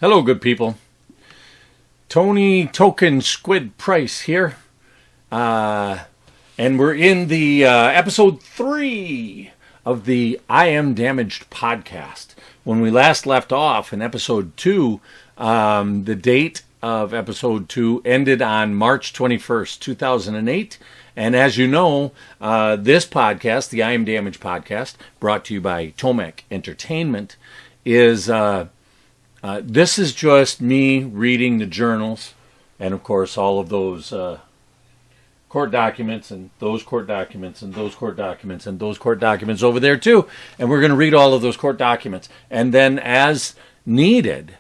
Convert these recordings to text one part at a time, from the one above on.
Hello, good people. Tony Token Squid Price here. And we're in the episode 3 of the I Am Damaged podcast. When we last left off in episode 2, the date of episode 2 ended on March 21st, 2008. And as you know, this podcast, the I Am Damaged podcast, brought to you by Tomek Entertainment, is... this is just me reading the journals and, of course, all of those court documents and those court documents and those court documents and those court documents over there, too. And we're going to read all of those court documents. And then, as needed,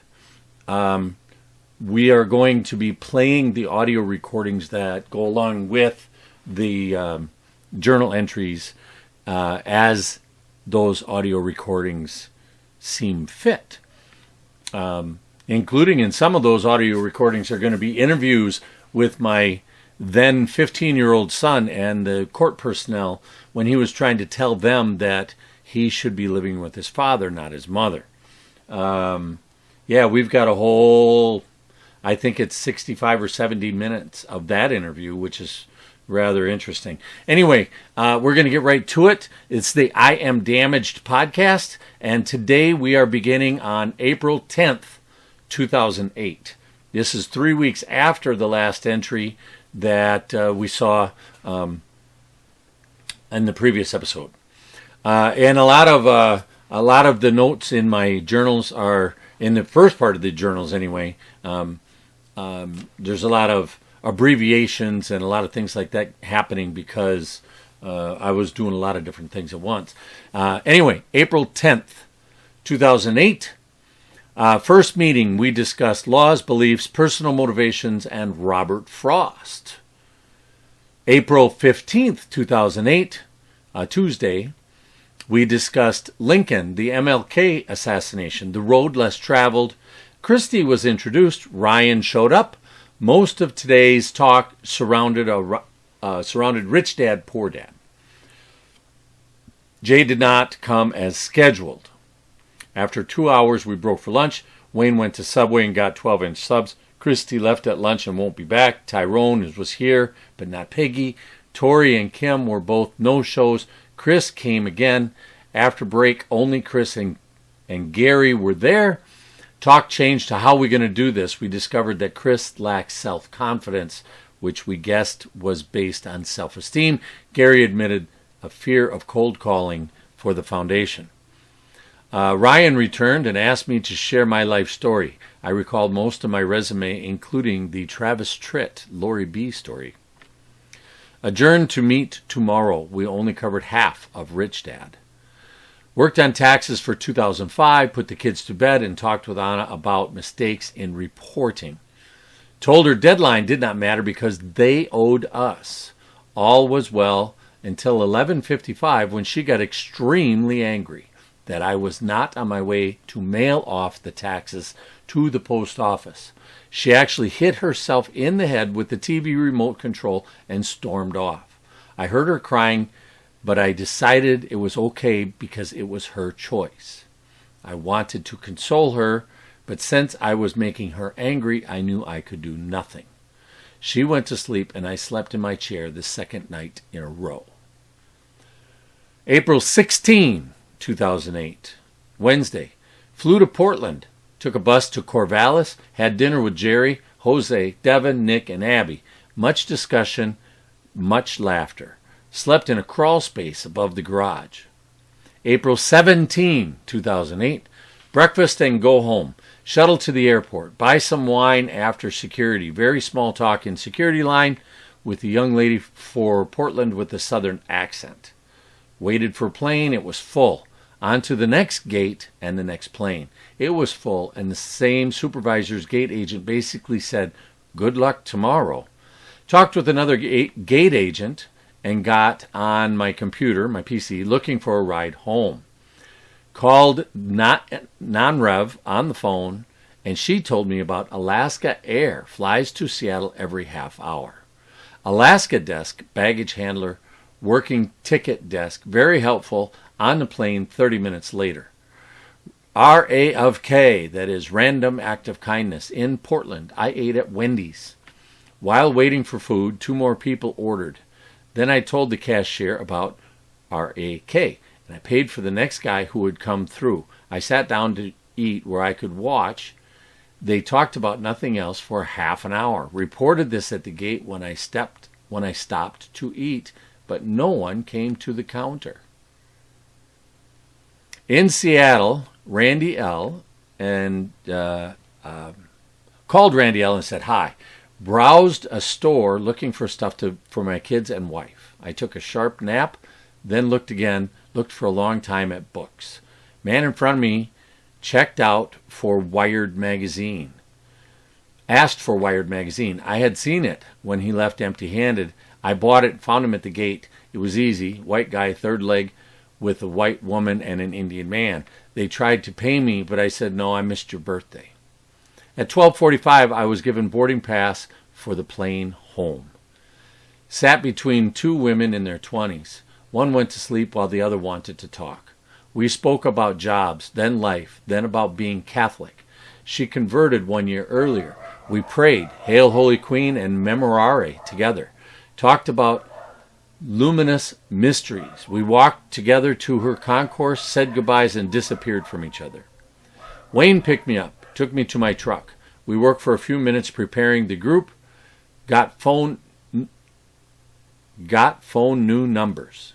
we are going to be playing the audio recordings that go along with the journal entries as those audio recordings seem fit. Including in some of those audio recordings are going to be interviews with my then 15-year-old son and the court personnel when he was trying to tell them that he should be living with his father, not his mother. We've got a whole, I think it's 65 or 70 minutes of that interview, which is rather interesting. Anyway, we're going to get right to it. It's the I Am Damaged podcast, and today we are beginning on April 10th, 2008. This is 3 weeks after the last entry that we saw in the previous episode. And a lot of the notes in my journals are in the first part of the journals anyway. There's a lot of abbreviations and a lot of things like that happening because I was doing a lot of different things at once. Anyway, April 10th, 2008. First meeting, we discussed laws, beliefs, personal motivations, and Robert Frost. April 15th, 2008, Tuesday, we discussed Lincoln, the MLK assassination, the road less traveled. Christie was introduced. Ryan showed up. Most of today's talk surrounded Rich Dad, Poor Dad. Jay did not come as scheduled. After 2 hours, we broke for lunch. Wayne went to Subway and got 12-inch subs. Christy left at lunch and won't be back. Tyrone was here, but not Peggy. Tori and Kim were both no-shows. Chris came again. After break, only Chris and Gary were there. Talk changed to how we're going to do this. We discovered that Chris lacks self-confidence, which we guessed was based on self-esteem. Gary admitted a fear of cold calling for the foundation. Ryan returned and asked me to share my life story. I recalled most of my resume, including the Travis Tritt, Lori B. story. Adjourned to meet tomorrow. We only covered half of Rich Dad. Worked on taxes for 2005, put the kids to bed, and talked with Anna about mistakes in reporting. Told her deadline did not matter because they owed us. All was well until 11:55 when she got extremely angry that I was not on my way to mail off the taxes to the post office. She actually hit herself in the head with the TV remote control and stormed off. I heard her crying, but I decided it was okay because it was her choice. I wanted to console her, but since I was making her angry, I knew I could do nothing. She went to sleep, and I slept in my chair the second night in a row. April 16, 2008, Wednesday. Flew to Portland, took a bus to Corvallis, had dinner with Jerry, Jose, Devin, Nick, and Abby. Much discussion, much laughter. Slept in a crawl space above the garage. April 17, 2008. Breakfast and go home. Shuttle to the airport. Buy some wine after security. Very small talk in security line with the young lady for Portland with the southern accent. Waited for plane. It was full. On to the next gate and the next plane. It was full, and the same supervisor's gate agent basically said, "Good luck tomorrow." Talked with another gate agent and got on my computer, my PC, looking for a ride home. Called non-rev on the phone, and she told me about Alaska Air flies to Seattle every half hour. Alaska desk, baggage handler, working ticket desk, very helpful, on the plane 30 minutes later. RA of K, that is Random Act of Kindness, in Portland. I ate at Wendy's. While waiting for food, 2 more people ordered. Then I told the cashier about RAK, and I paid for the next guy who would come through. I sat down to eat where I could watch. They talked about nothing else for half an hour. Reported this at the gate when I stopped to eat, but no one came to the counter. In Seattle, Randy L. and called Randy L. and said hi. Browsed a store looking for stuff for my kids and wife. I took a sharp nap, then looked again, looked for a long time at books. Man in front of me checked out for Wired magazine. Asked for Wired magazine. I had seen it when he left empty-handed. I bought it, found him at the gate. It was easy. White guy, third leg, with a white woman and an Indian man. They tried to pay me, but I said, no, I missed your birthday. At 12:45, I was given boarding pass for the plane home. Sat between 2 women in their 20s. One went to sleep while the other wanted to talk. We spoke about jobs, then life, then about being Catholic. She converted 1 year earlier. We prayed, Hail Holy Queen and Memorare together. Talked about luminous mysteries. We walked together to her concourse, said goodbyes, and disappeared from each other. Wayne picked me up, took me to my truck. We worked for a few minutes preparing the group, got phone new numbers.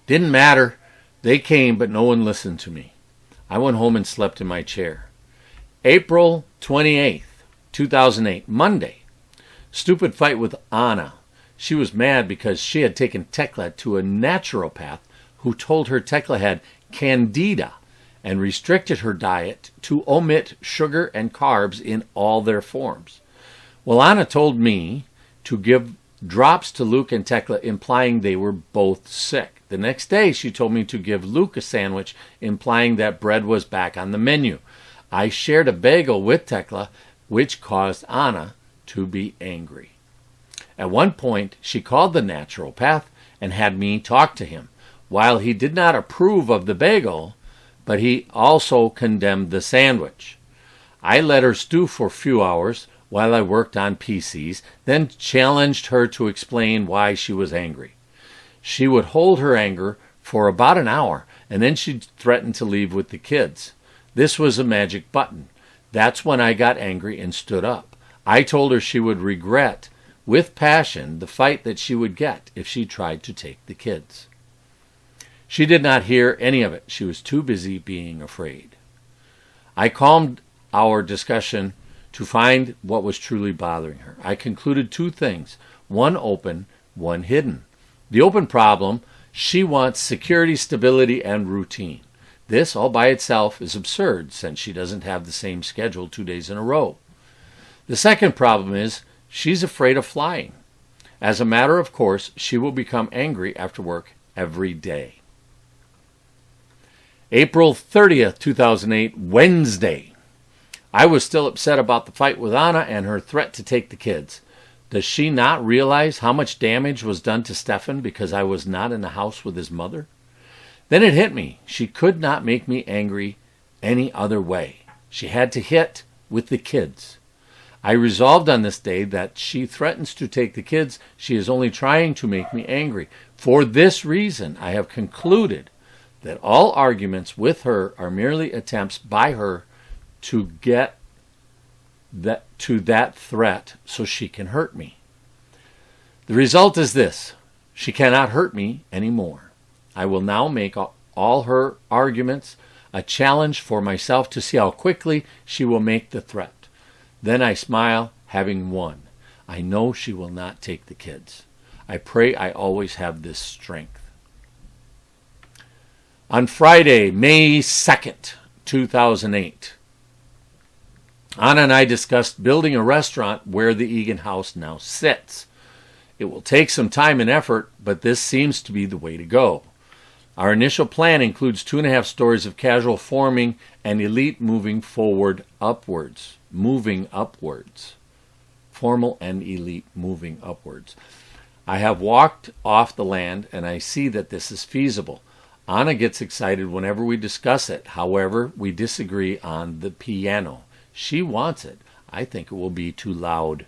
Didn't matter. They came, but no one listened to me. I went home and slept in my chair. April 28th, 2008, Monday. Stupid fight with Anna. She was mad because she had taken Tecla to a naturopath who told her Tecla had Candida and restricted her diet to omit sugar and carbs in all their forms. Well, Anna told me to give drops to Luke and Tecla, implying they were both sick. The next day, she told me to give Luke a sandwich, implying that bread was back on the menu. I shared a bagel with Tecla, which caused Anna to be angry. At one point, she called the naturopath and had me talk to him. While he did not approve of the bagel, but he also condemned the sandwich. I let her stew for a few hours while I worked on PCs, then challenged her to explain why she was angry. She would hold her anger for about an hour, and then she'd threaten to leave with the kids. This was a magic button. That's when I got angry and stood up. I told her she would regret, with passion, the fight that she would get if she tried to take the kids. She did not hear any of it. She was too busy being afraid. I calmed our discussion to find what was truly bothering her. I concluded 2 things, one open, one hidden. The open problem, she wants security, stability, and routine. This all by itself is absurd since she doesn't have the same schedule 2 days in a row. The second problem is she's afraid of flying. As a matter of course, she will become angry after work every day. April 30th, 2008, Wednesday. I was still upset about the fight with Anna and her threat to take the kids. Does she not realize how much damage was done to Stefan because I was not in the house with his mother? Then it hit me. She could not make me angry any other way. She had to hit with the kids. I resolved on this day that she threatens to take the kids. She is only trying to make me angry. For this reason, I have concluded that all arguments with her are merely attempts by her to get to that threat so she can hurt me. The result is this: she cannot hurt me anymore. I will now make all her arguments a challenge for myself to see how quickly she will make the threat. Then I smile, having won. I know she will not take the kids. I pray I always have this strength. On Friday, May 2nd, 2008, Anna and I discussed building a restaurant where the Egan house now sits. It will take some time and effort, but this seems to be the way to go. Our initial plan includes 2.5 stories of casual forming and elite moving forward upwards. Moving upwards. Formal and elite moving upwards. I have walked off the land and I see that this is feasible. Anna gets excited whenever we discuss it. However, we disagree on the piano. She wants it. I think it will be too loud.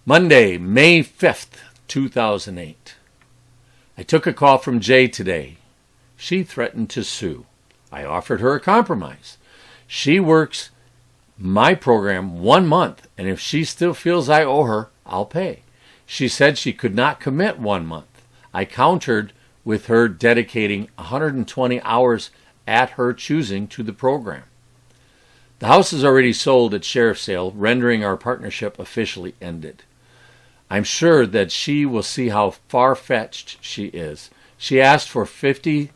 Monday, May 5th, 2008. I took a call from Jay today. She threatened to sue. I offered her a compromise. She works my program 1 month, and if she still feels I owe her, I'll pay. She said she could not commit 1 month. I countered with her dedicating 120 hours at her choosing to the program. The house is already sold at sheriff's sale, rendering our partnership officially ended. I'm sure that she will see how far-fetched she is. She asked for $50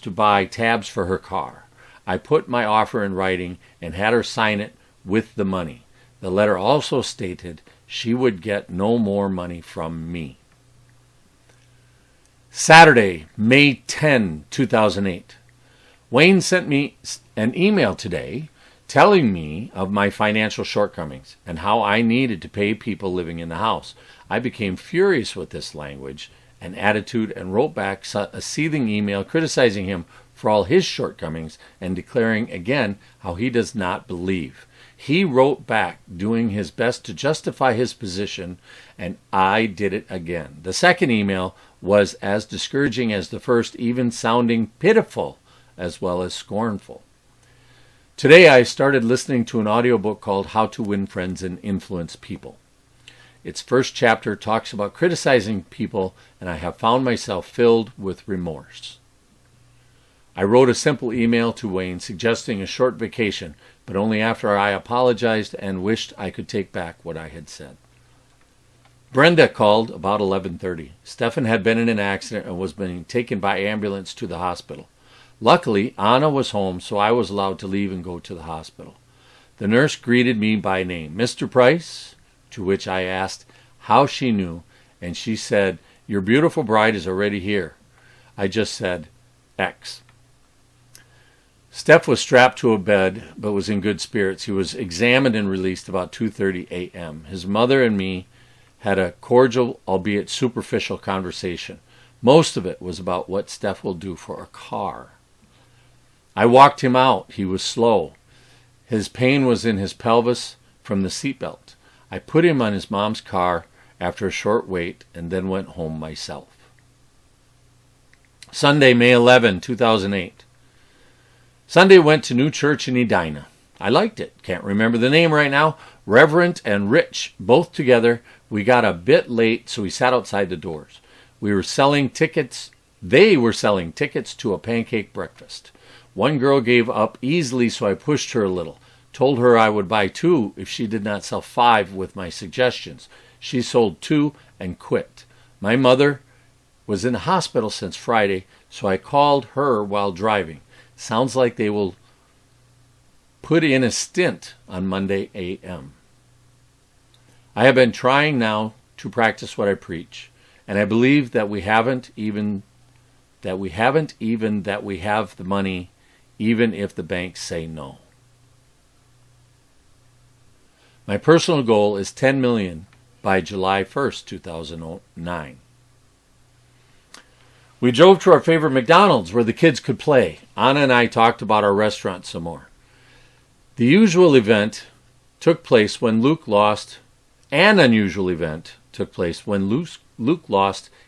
to buy tabs for her car. I put my offer in writing and had her sign it with the money. The letter also stated she would get no more money from me. Saturday, May 10, 2008. Wayne sent me an email today telling me of my financial shortcomings and how I needed to pay people living in the house. I became furious with this language and attitude and wrote back a seething email criticizing him for all his shortcomings and declaring again how he does not believe. He wrote back doing his best to justify his position, and I did it again. The second email was as discouraging as the first, even sounding pitiful as well as scornful. Today I started listening to an audiobook called How to Win Friends and Influence People. Its first chapter talks about criticizing people, and I have found myself filled with remorse. I wrote a simple email to Wayne suggesting a short vacation, but only after I apologized and wished I could take back what I had said. Brenda called about 11:30. Stefan had been in an accident and was being taken by ambulance to the hospital. Luckily, Anna was home, so I was allowed to leave and go to the hospital. The nurse greeted me by name, Mr. Price, to which I asked how she knew, and she said, "Your beautiful bride is already here." I just said, X. Steph was strapped to a bed, but was in good spirits. He was examined and released about 2:30 a.m. His mother and me had a cordial, albeit superficial, conversation. Most of it was about what Steph will do for a car. I walked him out. He was slow. His pain was in his pelvis from the seatbelt. I put him on his mom's car after a short wait and then went home myself. Sunday, May 11, 2008. Sunday went to new church in Edina. I liked it. Can't remember the name right now. Reverend and Rich, both together. We got a bit late, so we sat outside the doors. We were selling tickets. They were selling tickets to a pancake breakfast. One girl gave up easily, so I pushed her a little. Told her I would buy 2 if she did not sell 5 with my suggestions. She sold 2 and quit. My mother was in the hospital since Friday, so I called her while driving. Sounds like they will put in a stint on Monday a.m. I have been trying now to practice what I preach, and I believe that we have the money, even if the banks say no. My personal goal is 10 million by July 1st, 2009. We drove to our favorite McDonald's where the kids could play. Anna and I talked about our restaurant some more. The usual event took place when Luke lost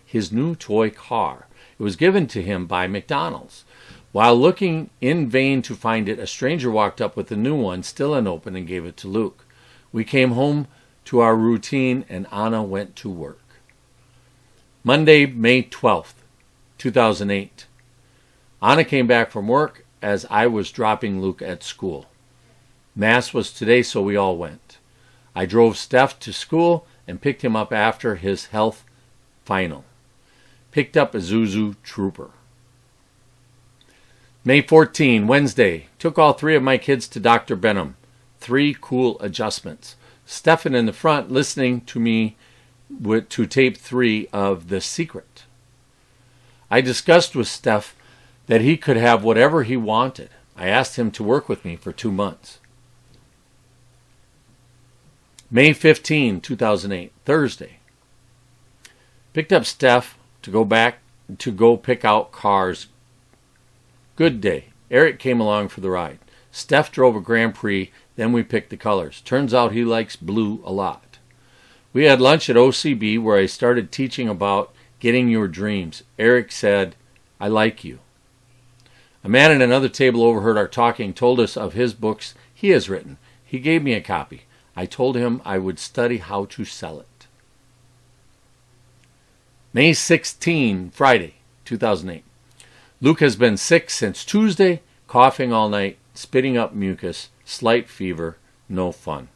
his new toy car. It was given to him by McDonald's. While looking in vain to find it, a stranger walked up with a new one, still unopened, and gave it to Luke. We came home to our routine, and Anna went to work. Monday, May 12th, 2008. Anna came back from work as I was dropping Luke at school. Mass was today, so we all went. I drove Steph to school and picked him up after his health final. Picked up a Zuzu Trooper. May 14, Wednesday. Took all 3 of my kids to Dr. Benham. 3 cool adjustments. Stefan in the front listening to me to tape 3 of The Secret. I discussed with Steph that he could have whatever he wanted. I asked him to work with me for 2 months. May 15, 2008, Thursday. Picked up Steph to go back to go pick out cars. Good day. Eric came along for the ride. Steph drove a Grand Prix, then we picked the colors. Turns out he likes blue a lot. We had lunch at OCB where I started teaching about getting your dreams. Eric said, I like you. A man at another table overheard our talking, told us of his books he has written. He gave me a copy. I told him I would study how to sell it. May 16, Friday, 2008. Luke has been sick since Tuesday, coughing all night, spitting up mucus, slight fever, no fun.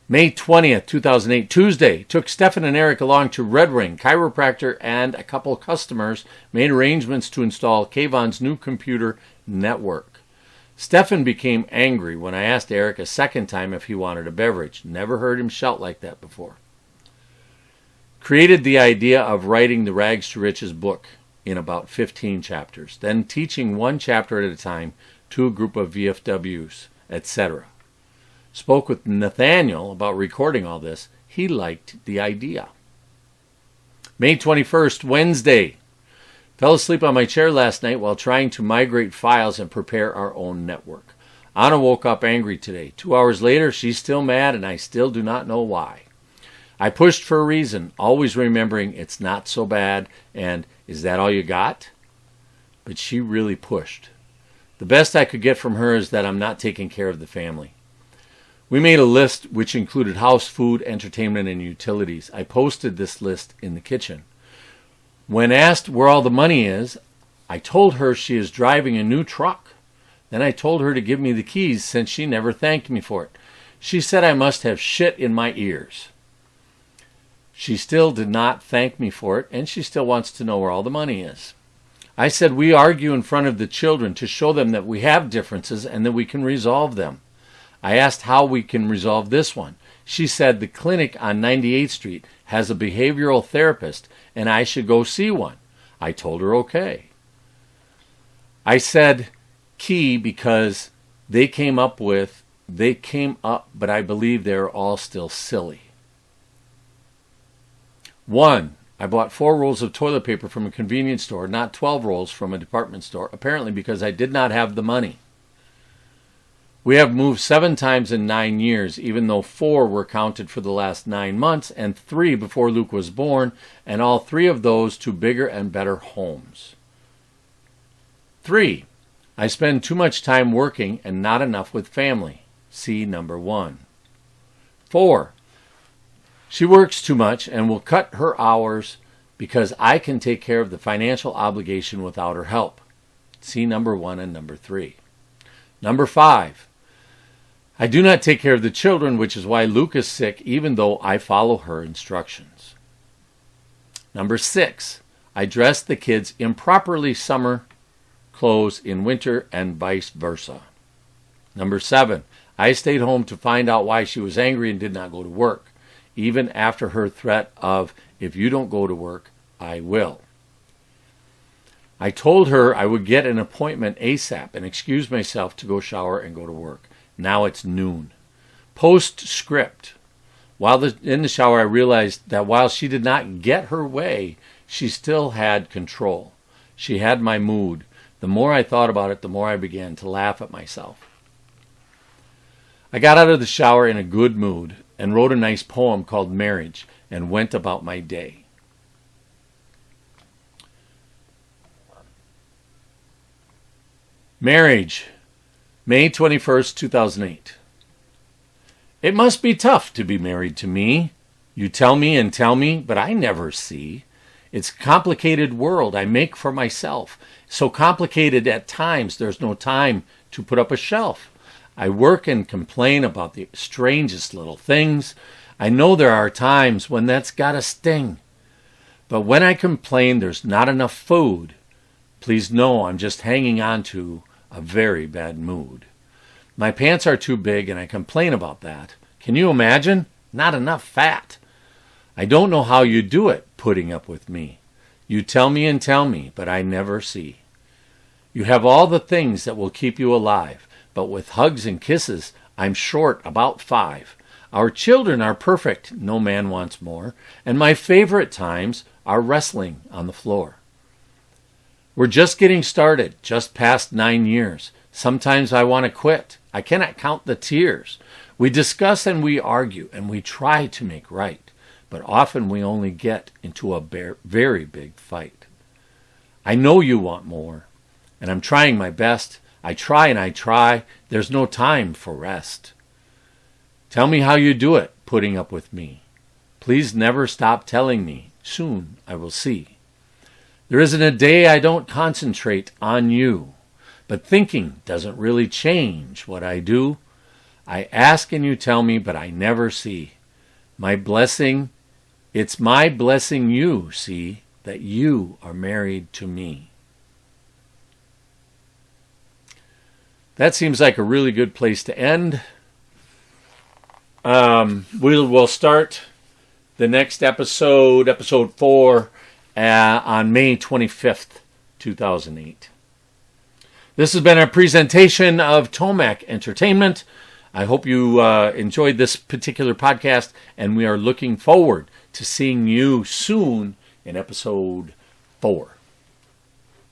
May 20th, 2008, Tuesday, took Stefan and Eric along to Red Wing, chiropractor, and a couple customers made arrangements to install Kayvon's new computer network. Stefan became angry when I asked Eric a second time if he wanted a beverage. Never heard him shout like that before. Created the idea of writing the Rags to Riches book in about 15 chapters, then teaching one chapter at a time to a group of VFWs, etc. Spoke with Nathaniel about recording all this. He liked the idea. May 21st, Wednesday. Fell asleep on my chair last night while trying to migrate files and prepare our own network. Anna woke up angry today. 2 hours later, she's still mad and I still do not know why. I pushed for a reason, always remembering it's not so bad and is that all you got? But she really pushed. The best I could get from her is that I'm not taking care of the family. We made a list which included house, food, entertainment, and utilities. I posted this list in the kitchen. When asked where all the money is, I told her she is driving a new truck. Then I told her to give me the keys since she never thanked me for it. She said I must have shit in my ears. She still did not thank me for it, and she still wants to know where all the money is. I said we argue in front of the children to show them that we have differences and that we can resolve them. I asked how we can resolve this one. She said the clinic on 98th Street has a behavioral therapist and I should go see one. I told her okay. I said key because they came up, but I believe they're all still silly. 1. I bought 4 rolls of toilet paper from a convenience store, not 12 rolls from a department store, apparently because I did not have the money. We have moved 7 times in 9 years, even though 4 were counted for the last 9 months and 3 before Luke was born, and all 3 of those to bigger and better homes. 3. I spend too much time working and not enough with family. See number 1. 4. She works too much and will cut her hours because I can take care of the financial obligation without her help. See number 1 and number 3. Number 5. I do not take care of the children, which is why Luke is sick, even though I follow her instructions. Number 6. I dress the kids improperly summer clothes in winter and vice versa. Number 7. I stayed home to find out why she was angry and did not go to work, even after her threat of, if you don't go to work, I will. I told her I would get an appointment ASAP and excuse myself to go shower and go to work. Now it's noon. Postscript. While in the shower, I realized that while she did not get her way, she still had control. She had my mood. The more I thought about it, the more I began to laugh at myself. I got out of the shower in a good mood and wrote a nice poem called Marriage and went about my day. Marriage, May 21st, 2008. It must be tough to be married to me. You tell me, but I never see. It's a complicated world I make for myself. So complicated at times there's no time to put up a shelf. I work and complain about the strangest little things. I know there are times when that's gotta sting. But when I complain there's not enough food, please know I'm just hanging on to a very bad mood. My pants are too big and I complain about that. Can you imagine? Not enough fat. I don't know how you do it, putting up with me. You tell me, but I never see. You have all the things that will keep you alive, but with hugs and kisses, I'm short about 5. Our children are perfect, no man wants more, and my favorite times are wrestling on the floor. We're just getting started, just past 9 years. Sometimes I want to quit. I cannot count the tears. We discuss and we argue and we try to make right, but often we only get into a very big fight. I know you want more, and I'm trying my best. I try and I try. There's no time for rest. Tell me how you do it, putting up with me. Please never stop telling me. Soon I will see. There isn't a day I don't concentrate on you, but thinking doesn't really change what I do. I ask and you tell me, but I never see. It's my blessing you see that you are married to me. That seems like a really good place to end. We'll start the next episode 4, on May 25th, 2008. This has been a presentation of Tomac Entertainment. I hope you enjoyed this particular podcast, and we are looking forward to seeing you soon in episode 4.